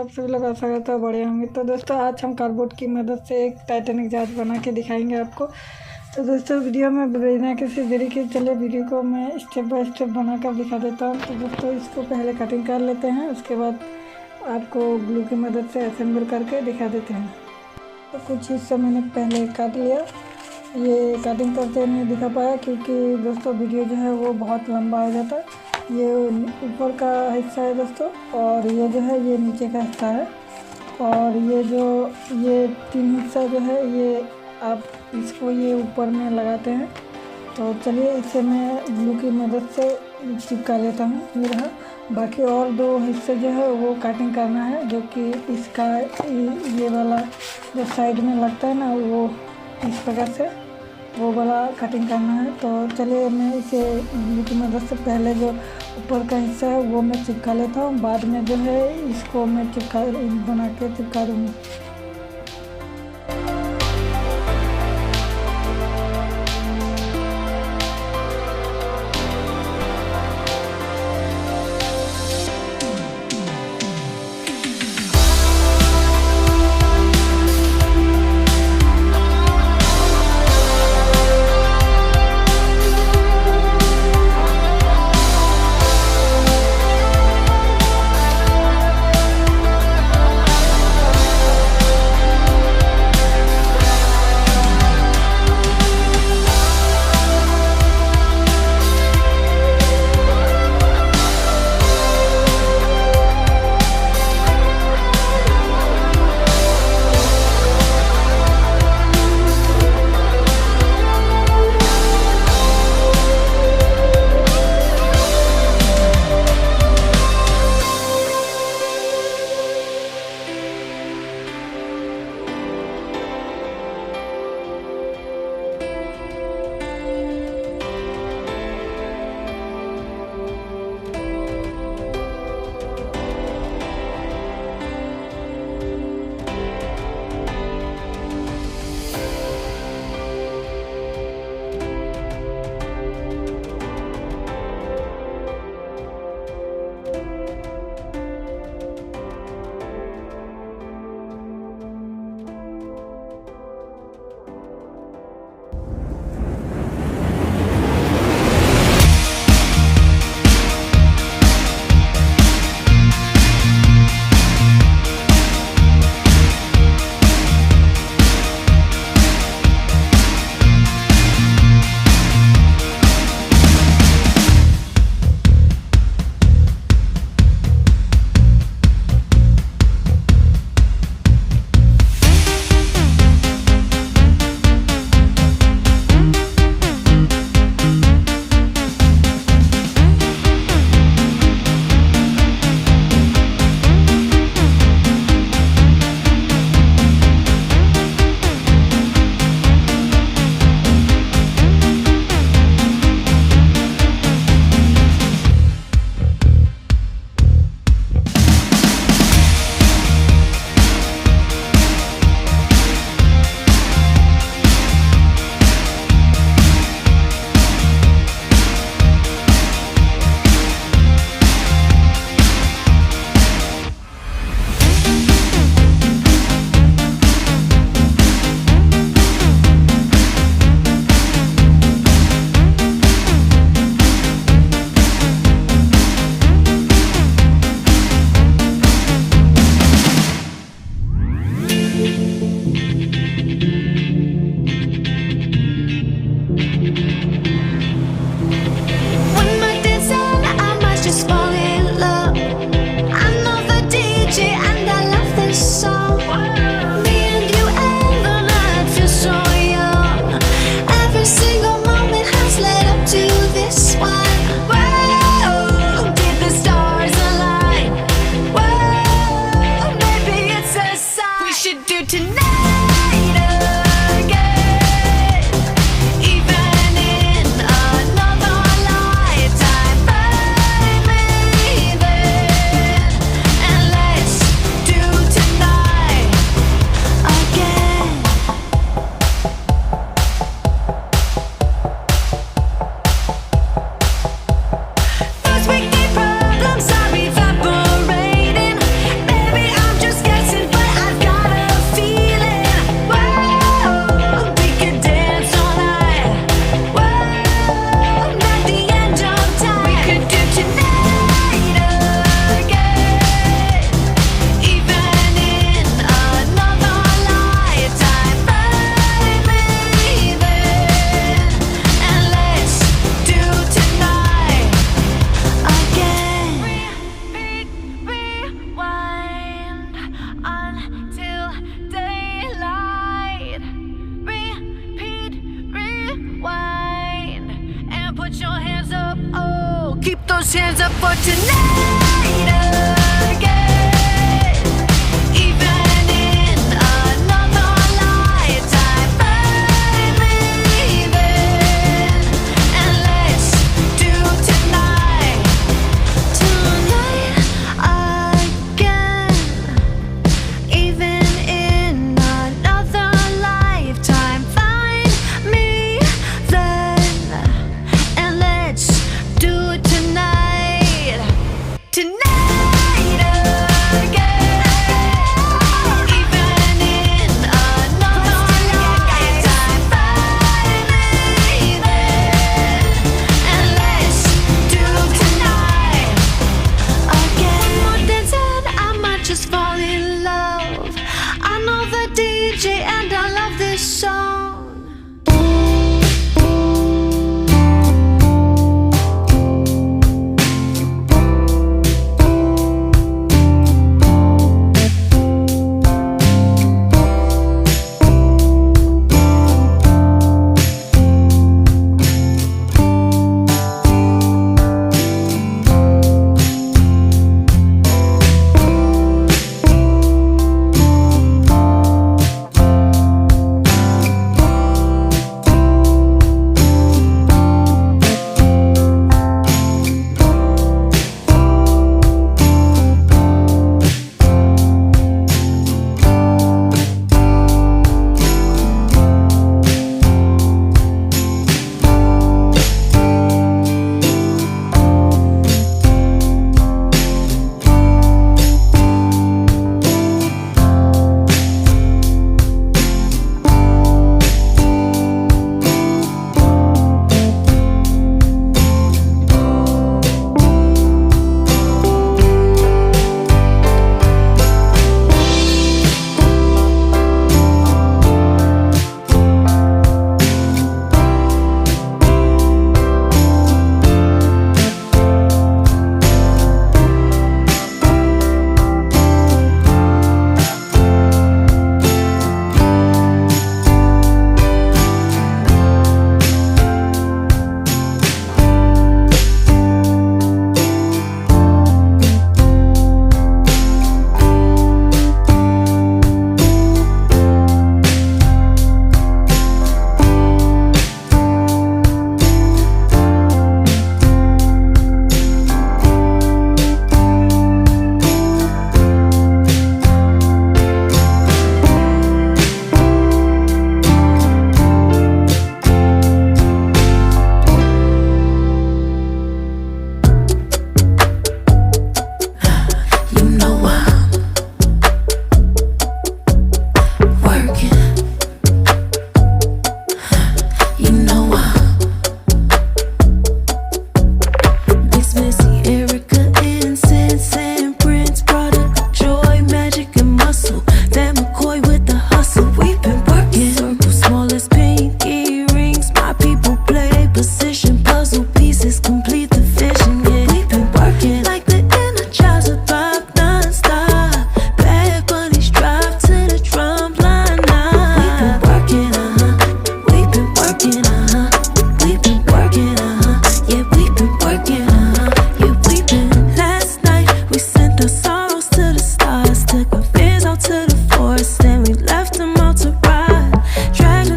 आप सभी लोग आशा करता है बढ़िया होंगे। तो दोस्तों आज हम कार्डबोर्ड की मदद से एक टाइटैनिक जहाज बना के दिखाएंगे आपको। तो दोस्तों वीडियो में बिना किसी देरी के चले वीडियो को मैं स्टेप बाय स्टेप बना कर दिखा देता हूँ। तो दोस्तों इसको पहले कटिंग कर लेते हैं, उसके बाद आपको ग्लू की मदद से असेंबल करके दिखा देते हैं। तो कुछ हिस्सा मैंने पहले काट लिया, ये कटिंग करते नहीं दिखा पाया क्योंकि दोस्तों वीडियो जो है वो बहुत लंबा हो जाता है। ये ऊपर का हिस्सा है दोस्तों, और ये जो है ये नीचे का हिस्सा है, और ये तीन हिस्सा जो है ये आप इसको ये ऊपर में लगाते हैं। तो चलिए इसे मैं ग्लू की मदद से चिपका लेता हूँ। ये रहा, बाकी और दो हिस्से जो है वो कटिंग करना है, जो कि इसका ये वाला जो साइड में लगता है ना, वो इस प्रकार से वो वाला कटिंग करना है। तो चलिए मैं इसे ग्लू की मदद से पहले जो ऊपर का हिस्सा है वो मैं चिपका लेता हूँ, बाद में जो है इसको मैं बना के चिपका दूँगी। those hands up for tonight.